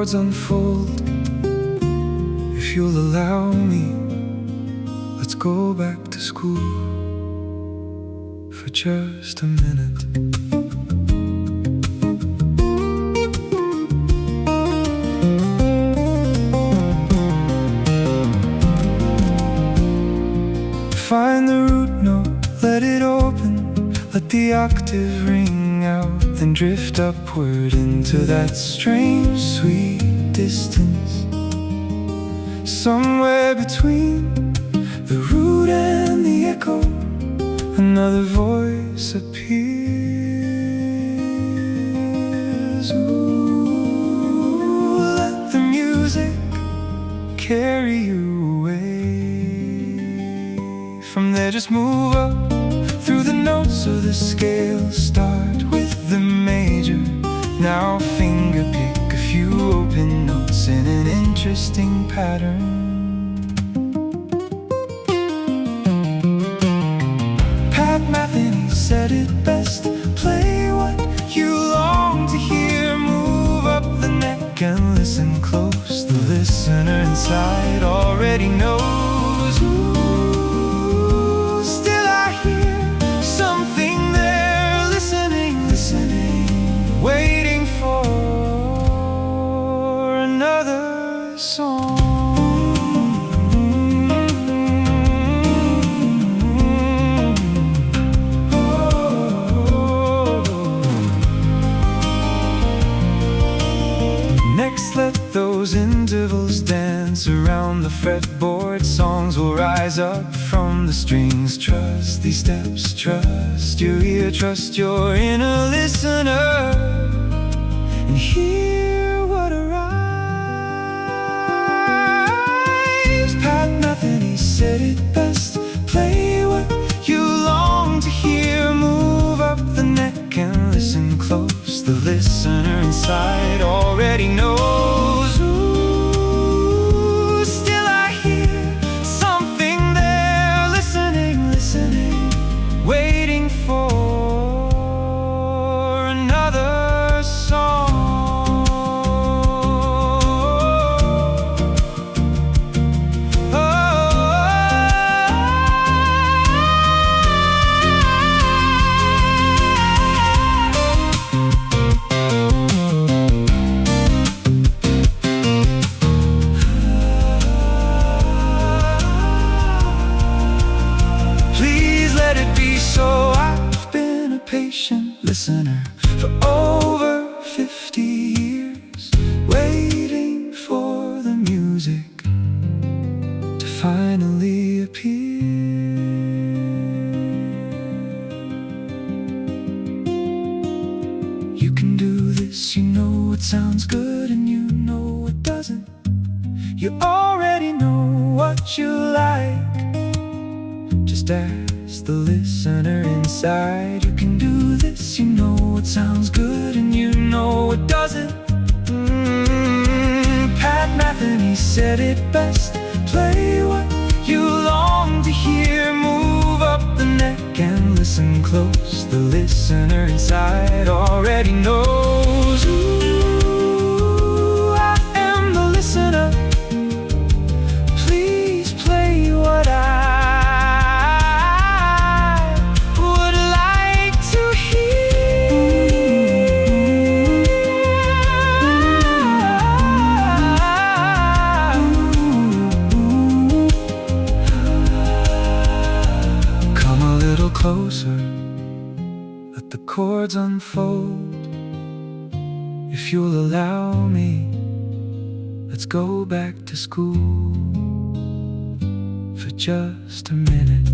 chords unfold. If you'll allow me, let's go back to school for just a minute. Find the root note, let it open, let the octave ring out, then drift upward into that strange, sweet distance. Somewhere between the root and the echo, another voice appears. Ooh, let the music carry you away. From there just move up through the notes of the scale. Start with the major, now finger pick a few open notes in an interesting pattern. Pat Metheny said it best: play what you long to hear, move up the neck and listen close. The listener inside already knows. Ooh, still I hear something there, listening, waiting for another song. Next, let those intervals dance around the fretboard. Songs will rise up from the strings. Trust these steps, trust your ear, trust your inner listener, and hear what arrives. Pat Metheny said it best: play what you long to hear, move up the neck and listen close. The listener inside already knows. Ooh, still I hear something there, listening, waiting for another song. So I've been a patient listener for over 50 years, waiting for the music to finally appear. You can do this, you know it sounds good, and you know it doesn't. You already know what you like. Just ask the listener inside. You can do this, you know it sounds good, and you know it doesn't. Pat Metheny said it best: play what you long to hear, move up the neck and listen close. The listener inside already knows. Ooh, I am the listener. Please play what I closer, let the chords unfold. If you'll allow me, let's go back to school for just a minute.